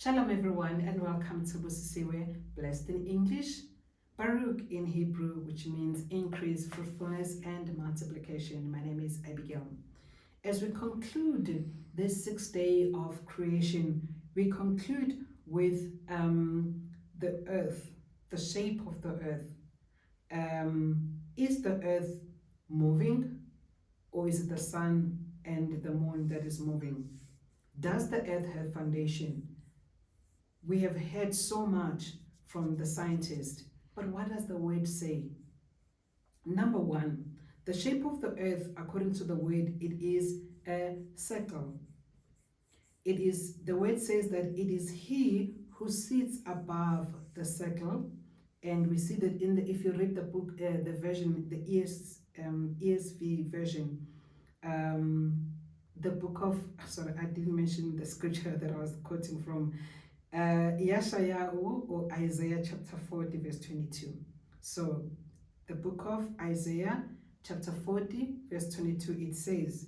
Shalom everyone and welcome to Busisiwe, blessed in English, Baruch in Hebrew, which means increase, fruitfulness and multiplication. My name is Abigail. As we conclude this 6th day of creation, we conclude with the earth, the shape of the earth. Is the earth moving, or is it the sun and the moon that is moving? Does the earth have foundation? We have heard so much from the scientists, but what does the word say? Number one, the shape of the earth, according to the word, it is a circle. It is, the word says that it is he who sits above the circle, and we see that in the, if you read the book, the version, the ESV version, the book of, sorry, I didn't mention the scripture that I was quoting from, YashaYahu, or Isaiah chapter 40 verse 22. So the book of Isaiah chapter 40 verse 22, it says,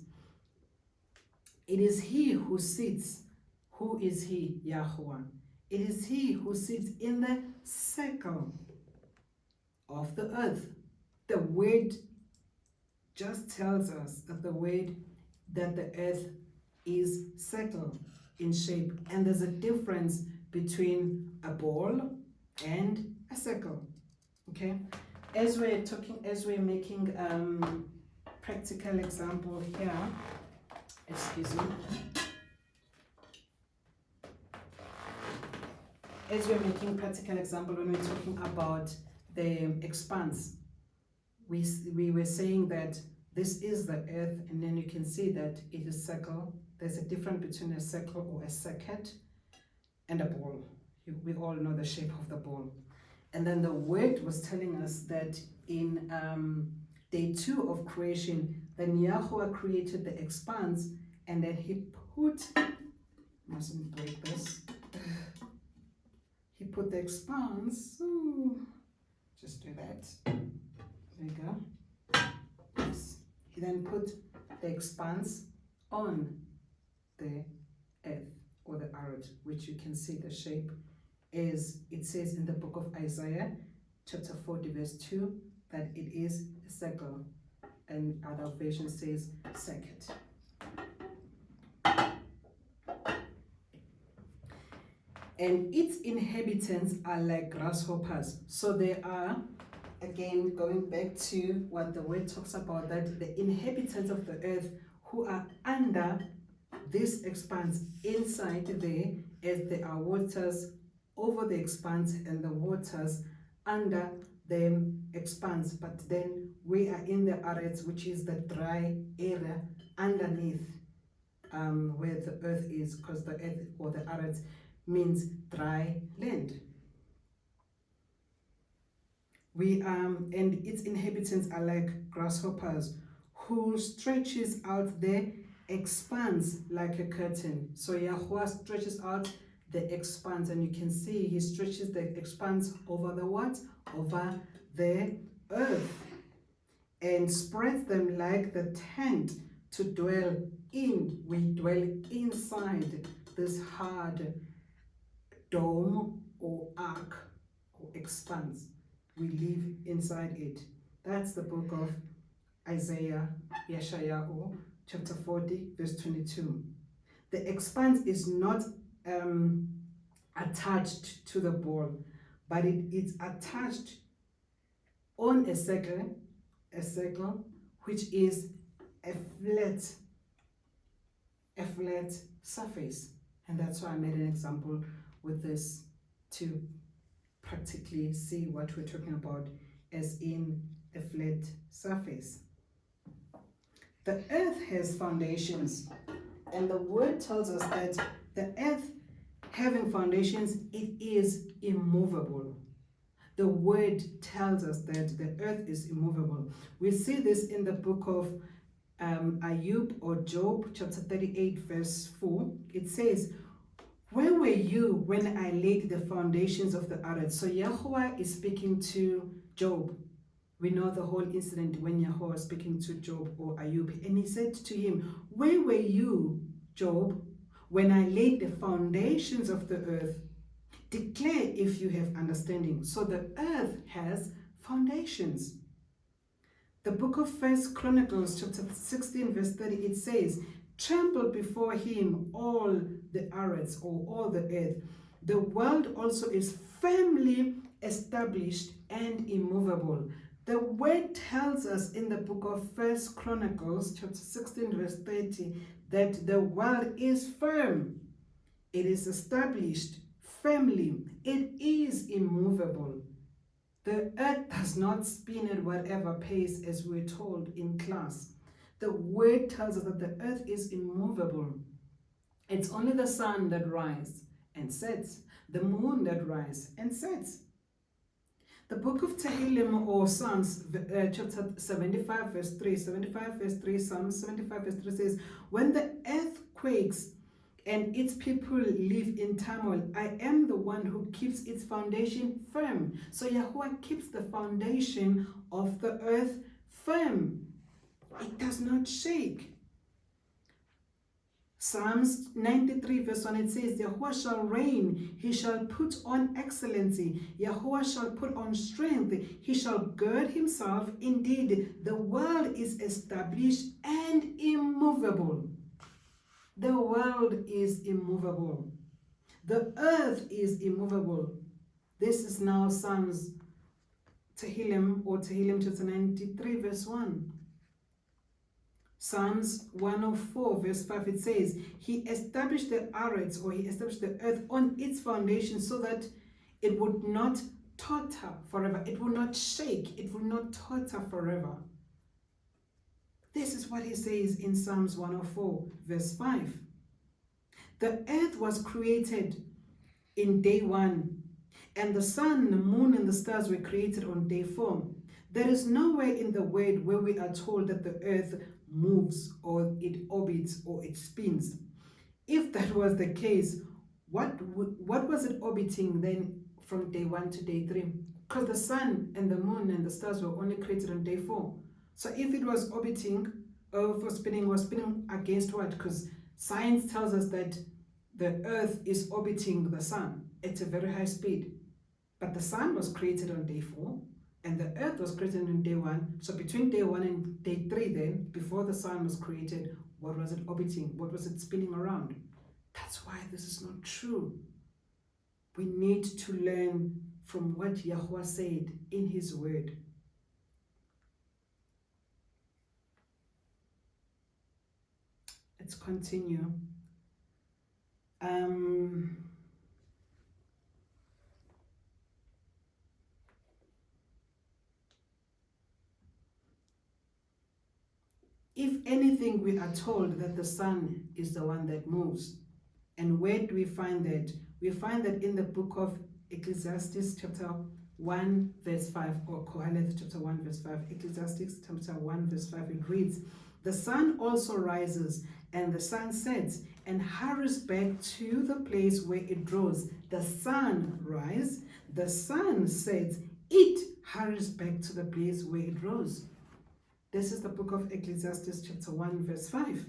it is he who sits. Who is he? Yahuwah. It is he who sits in the circle of the earth. The word just tells us that the word that the earth is circle in shape, and there's a difference between a ball and a circle. Okay, as we're making practical example here, excuse me, as we're making practical example, when we're talking about the expanse, we were saying that this is the earth, and then you can see that it is circle. There's a difference between a circle or a circuit and a ball. We all know the shape of the ball. And then the word was telling us that in day 2 of creation, then Yahuwah created the expanse, and then he put, mustn't break this, he put the expanse, just do that, there you go, yes. He then put the expanse on the earth, or the earth, which you can see the shape is, it says in the book of Isaiah chapter 40 verse 2 that it is a circle, and other version says circuit. And its inhabitants are like grasshoppers. So they are, again, going back to what the word talks about, that the inhabitants of the earth who are under this expanse, inside there, as there are waters over the expanse and the waters under the expanse, but then we are in the earth, which is the dry area underneath where the earth is, because the earth or the earth means dry land. We and its inhabitants are like grasshoppers, who stretches out the expanse like a curtain. So Yahuwah stretches out the expanse, and you can see he stretches the expanse over the what? Over the earth, and spreads them like the tent to dwell in. We dwell inside this hard dome or ark or expanse. We live inside it. That's the book of Isaiah, YashaYahu, chapter 40, verse 22. The expanse is not attached to the ball, but it is attached on a circle, which is a flat surface. And that's why I made an example with this to practically see what we're talking about, as in a flat surface. The earth has foundations, and the word tells us that the earth having foundations, it is immovable. The word tells us that the earth is immovable. We see this in the book of Ayub or Job, chapter 38, verse 4. It says, where were you when I laid the foundations of the earth? So Yahuwah is speaking to Job. We know the whole incident when Yahuwah was speaking to Job or Ayub, and he said to him, where were you, Job, when I laid the foundations of the earth, declare if you have understanding. So the earth has foundations. The book of First Chronicles chapter 16 verse 30, it says, trample before him all the arts, or all the earth. The world also is firmly established and immovable. The word tells us in the book of First Chronicles chapter 16 verse 30 that the world is firm. It is established firmly. It is immovable. The earth does not spin at whatever pace, as we're told in class. The word tells us that the earth is immovable. It's only the sun that rises and sets, the moon that rises and sets. The book of Tehillim, or Psalms, chapter 75 verse 3, Psalms 75 verse 3 says, when the earth quakes and its people live in turmoil, I am the one who keeps its foundation firm. So Yahuwah keeps the foundation of the earth firm. It does not shake. Psalms 93 verse 1, it says, Yahuwah shall reign, he shall put on excellency, Yahuwah shall put on strength, he shall gird himself. Indeed, the world is established and immovable. The world is immovable. The earth is immovable. This is now Psalms Tehillim, or Tehillim chapter 93 verse 1. Psalms 104 verse 5, it says, he established the arets, or he established the earth on its foundation so that it would not totter forever. It will not shake. It will not totter forever. This is what he says in Psalms 104 verse 5. The earth was created in day 1, and the sun, the moon, and the stars were created on day 4. There is nowhere in the word where we are told that the earth moves, or it orbits, or it spins. If that was the case, what was it orbiting then from day 1 to day 3? Because the sun and the moon and the stars were only created on day 4. So if it was orbiting, or for spinning, was spinning against what? Because science tells us that the earth is orbiting the sun at a very high speed. But the sun was created on day 4, and the earth was created on day 1. So between day 1 and day 3 then, before the sun was created, what was it orbiting? What was it spinning around? That's why this is not true. We need to learn from what Yahuwah said in his word. Let's continue. If anything, we are told that the sun is the one that moves. And where do we find that? We find that in the book of Ecclesiastes chapter 1 verse 5, or Koheleth chapter 1 verse 5. Ecclesiastes chapter 1 verse 5, it reads, the sun also rises and the sun sets and hurries back to the place where it rose. The sun rises, the sun sets, it hurries back to the place where it rose. This is the book of Ecclesiastes chapter 1 verse 5.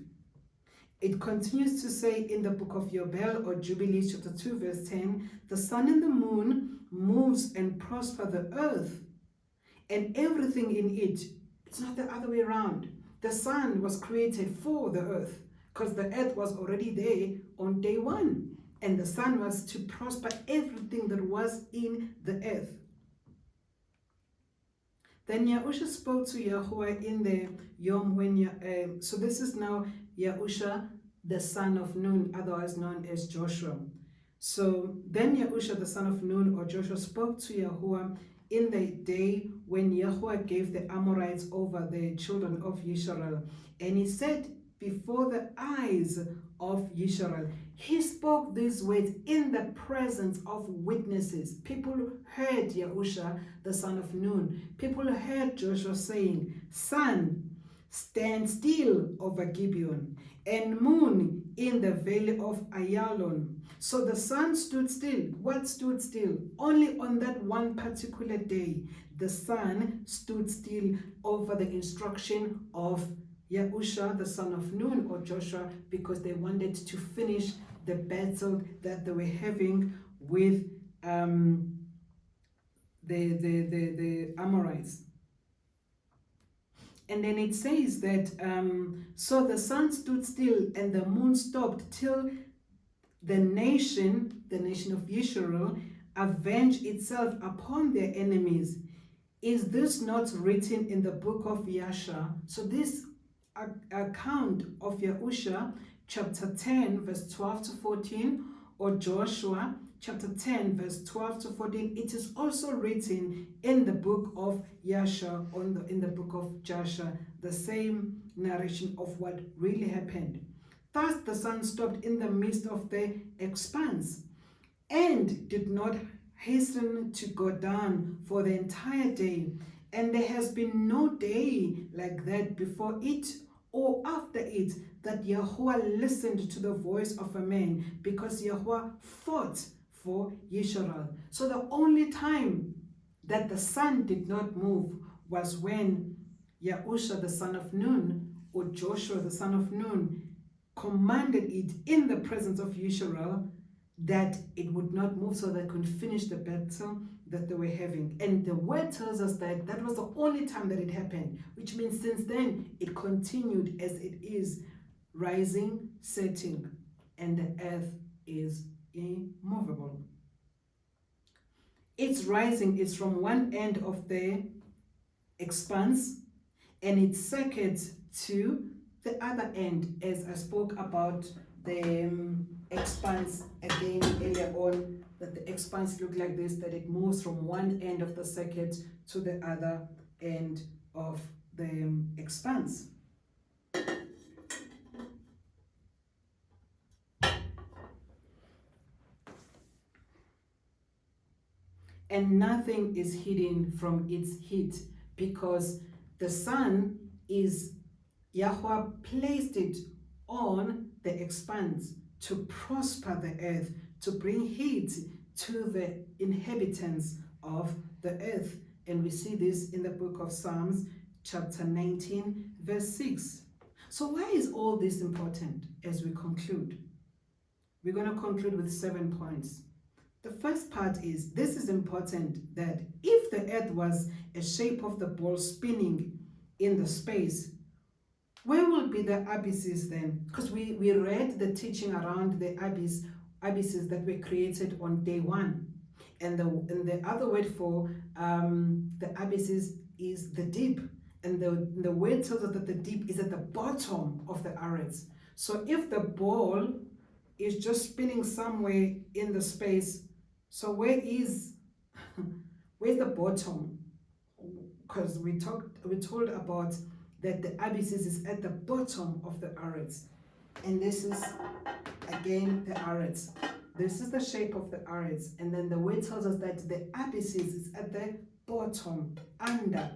It continues to say in the book of Yobel, or Jubilees chapter 2 verse 10, the sun and the moon moves and prosper the earth and everything in it. It's not the other way around. The sun was created for the earth because the earth was already there on day 1, and the sun was to prosper everything that was in the earth. Then Yahusha spoke to Yahuwah in the Yom when, so this is now Yahusha, the son of Nun, otherwise known as Joshua. So then Yahusha, the son of Nun, or Joshua, spoke to Yahuwah in the day when Yahuwah gave the Amorites over the children of Israel. And he said before the eyes of Israel, he spoke these words in the presence of witnesses. People heard Yahusha, the son of Nun. People heard Joshua saying, sun, stand still over Gibeon, and moon in the valley of Ayalon. So the sun stood still. What stood still? Only on that one particular day, the sun stood still over the instruction of Yahusha, the son of Nun, or Joshua, because they wanted to finish the battle that they were having with the Amorites. And then it says that, so the sun stood still and the moon stopped till the nation of Israel, avenged itself upon their enemies. Is this not written in the book of Yasha? So this account of Yahusha, chapter 10, verse 12 to 14, or Joshua, chapter 10, verse 12 to 14, it is also written in the book of Yasha, in the book of Joshua, the same narration of what really happened. Thus the sun stopped in the midst of the expanse and did not hasten to go down for the entire day. And there has been no day like that before it or after it that Yahuwah listened to the voice of a man, because Yahuwah fought for Yisrael. So the only time that the sun did not move was when Yahusha the son of Nun, or Joshua the son of Nun, commanded it in the presence of Yisrael that it would not move, so they could finish the battle that they were having. And the word tells us that that was the only time that it happened, which means since then it continued as it is, rising, setting, and the earth is immovable. Its rising is from one end of the expanse and it circuits to the other end, as I spoke about the expanse again earlier on, that the expanse looked like this, that it moves from one end of the circuit to the other end of the expanse. And nothing is hidden from its heat, because the sun is, Yahweh placed it on the expanse to prosper the earth, to bring heat to the inhabitants of the earth. And we see this in the book of Psalms, chapter 19, verse 6. So why is all this important as we conclude? We're going to conclude with 7 points. The first part is, this is important, that if the earth was a shape of the ball spinning in the space, where will be the abysses then? Because we read the teaching around the abysses that were created on day 1. And the other word for the abysses is the deep. And the word tells us that the deep is at the bottom of the arets. So if the ball is just spinning somewhere in the space, so where's the bottom? Because we told about that the abysses is at the bottom of the arets. And this is again the arets. This is the shape of the arets. And then the word tells us that the abysses is at the bottom, under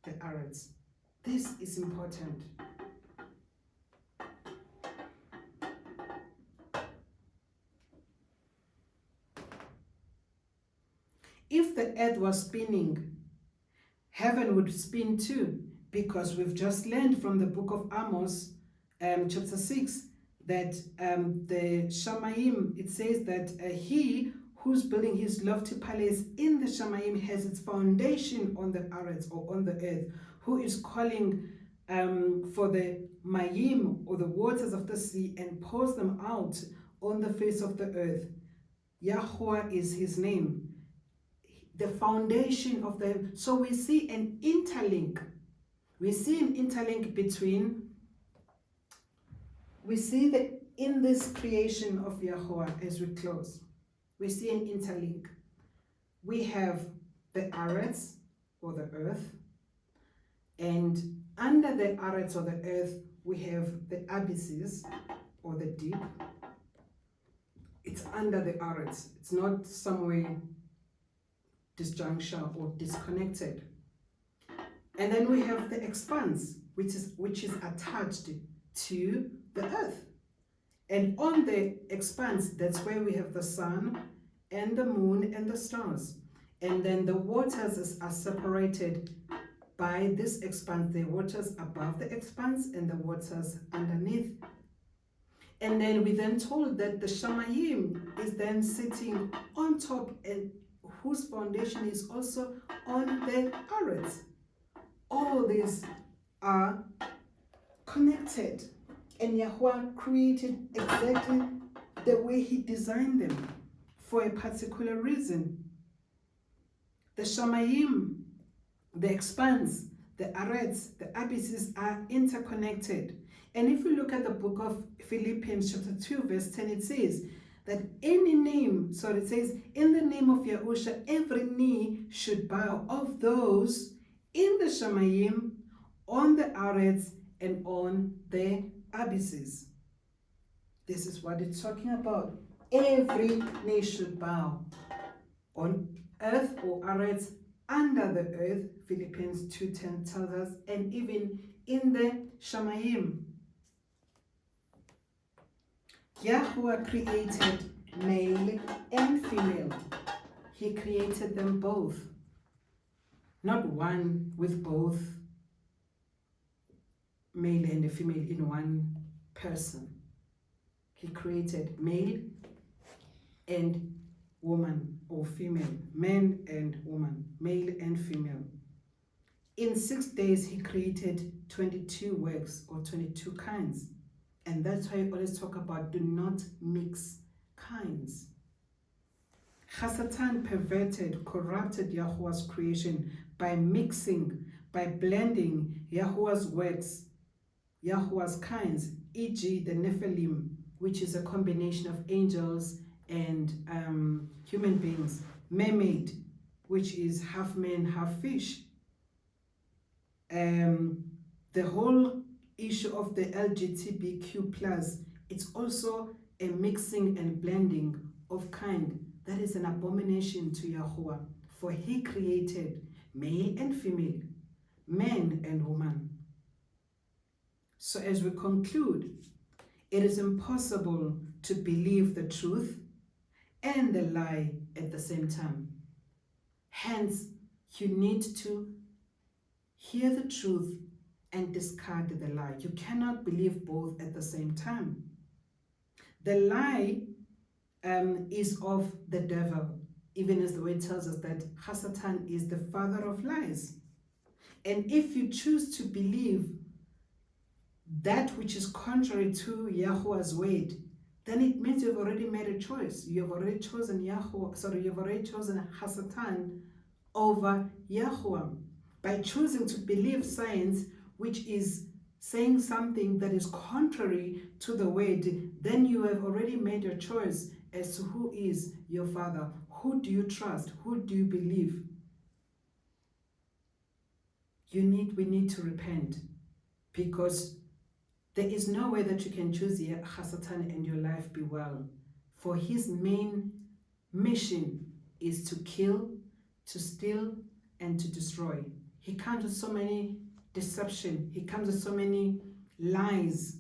the arets. This is important. If the earth was spinning, heaven would spin too, because we've just learned from the book of Amos, chapter 6, that the Shamayim, it says that he who's building his lofty palace in the Shamayim has its foundation on the arets, or on the earth, who is calling for the Mayim, or the waters of the sea, and pours them out on the face of the earth. Yahuwah is his name. The foundation of them. So we see an interlink. We see an interlink between, we see that in this creation of Yahuwah, as we close, we see an interlink. We have the arets, or the earth, and under the arets, or the earth, we have the abysses, or the deep. It's under the arets. It's not somewhere disjuncture or disconnected. And then we have the expanse, which is attached to the earth. And on the expanse, that's where we have the sun and the moon and the stars. And then the waters are separated by this expanse, the waters above the expanse and the waters underneath. And then we then told that the Shamayim is then sitting on top, and whose foundation is also on the Arets. All these are connected, and Yahuwah created exactly the way he designed them for a particular reason. The Shamayim, the Expanse, the Arets, the abysses are interconnected. And if we look at the book of Philippians chapter 2 verse 10, it says that in the name of Yahusha, every knee should bow, of those in the Shamayim, on the Arets, and on the abysses. This is what it's talking about. Every knee should bow, on earth or Arets, under the earth, Philippians 2:10 tells us, and even in the Shamayim. Yahuwah created male and female. He created them both, not one with both male and a female in one person. He created male and woman, or female, man and woman, male and female. In 6 days, he created 22 works, or 22 kinds. And that's why I always talk about do not mix kinds. Hasatan perverted, corrupted Yahuwah's creation by mixing, by blending Yahuwah's works, Yahuwah's kinds, e.g. the Nephilim, which is a combination of angels and human beings, mermaid, which is half man, half fish. The whole issue of the LGBTQ plus, it's also a mixing and blending of kind that is an abomination to Yahuwah, for he created male and female, man and woman. So as we conclude, it is impossible to believe the truth and the lie at the same time. Hence, you need to hear the truth and discard the lie. You cannot believe both at the same time. The lie is of the devil, even as the word tells us that Hasatan is the father of lies. And if you choose to believe that which is contrary to Yahuwah's word, then it means you've already made a choice. You've already chosen Hasatan over Yahuwah. By choosing to believe science, which is saying something that is contrary to the word, then you have already made your choice as to who is your father. Who do you trust? Who do you believe? We need to repent, because there is no way that you can choose Hasatan and your life be well. For his main mission is to kill, to steal, and to destroy. He comes with so many deception. He comes with so many lies,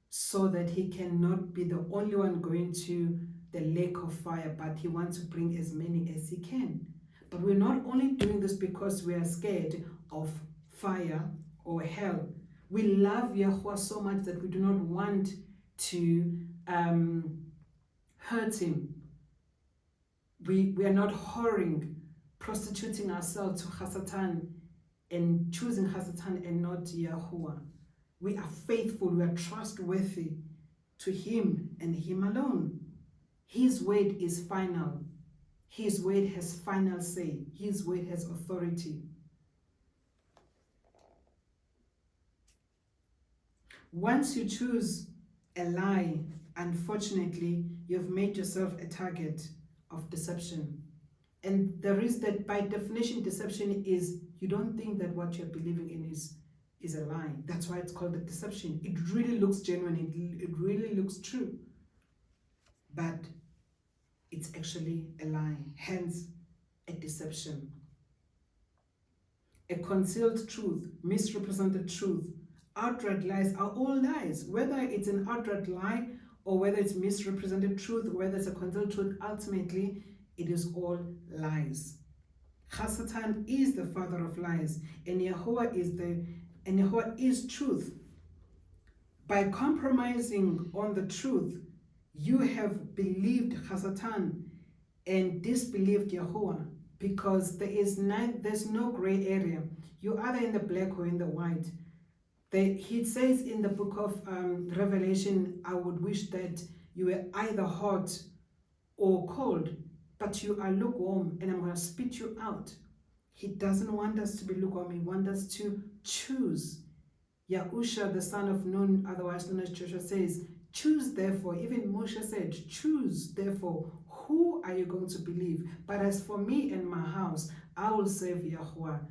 so that he cannot be the only one going to the lake of fire, but he wants to bring as many as he can. But we're not only doing this because we are scared of fire or hell. We love Yahuwah so much that we do not want to hurt him. We are not whoring, prostituting ourselves to Hasatan, and choosing Hasatan and not Yahuwah. We are faithful, we are trustworthy to him and him alone. His word is final. His word has final say. His word has authority. Once you choose a lie, unfortunately, you've made yourself a target of deception. And there is that, by definition, deception is you don't think that what you're believing in is a lie. That's why it's called a deception. It really looks genuine. It really looks true. But it's actually a lie, hence a deception. A concealed truth, misrepresented truth, outright lies are all lies. Whether it's an outright lie or whether it's misrepresented truth, whether it's a concealed truth, ultimately it is all lies. Hasatan is the father of lies, and Yahuwah is truth. By compromising on the truth, you have believed Hasatan and disbelieved Yahuwah, because there's no gray area. You're either in the black or in the white. He says in the book of Revelation, I would wish that you were either hot or cold, but you are lukewarm, and I'm going to spit you out. He doesn't want us to be lukewarm. He wants us to choose. Yahusha, the son of Nun, otherwise known as Joshua, says, choose therefore. Even Moshe said, choose therefore, who are you going to believe? But as for me and my house, I will serve Yahuwah.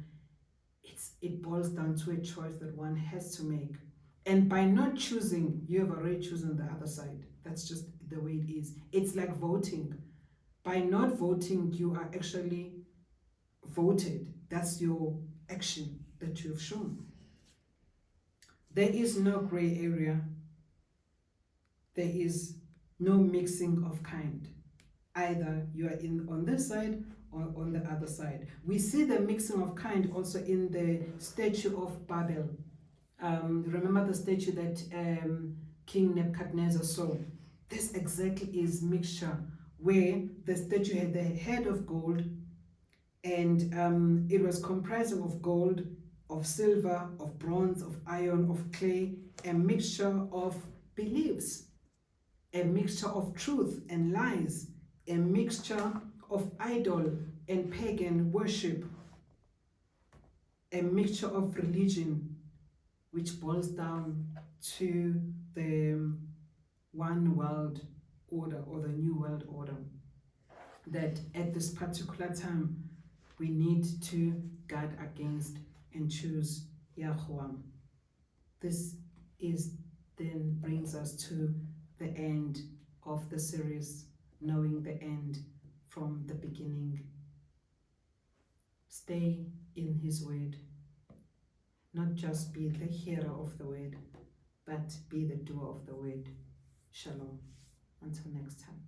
It boils down to a choice that one has to make. And by not choosing, you have already chosen the other side. That's just the way it is. It's like voting. By not voting, you are actually voted. That's your action that you have shown. There is no gray area. There is no mixing of kind. Either you are on this side or on the other side. We see the mixing of kind also in the statue of Babel. Remember the statue that King Nebuchadnezzar saw? This exactly is mixture, where the statue had the head of gold, and it was comprising of gold, of silver, of bronze, of iron, of clay, a mixture of beliefs, a mixture of truth and lies, a mixture of idol and pagan worship, a mixture of religion, which boils down to the one world order, or the new world order, that at this particular time we need to guard against and choose Yahuwah. This then brings us to the end of the series, knowing the end from the beginning. Stay in His word. Not just be the hearer of the word, but be the doer of the word. Shalom. Until next time.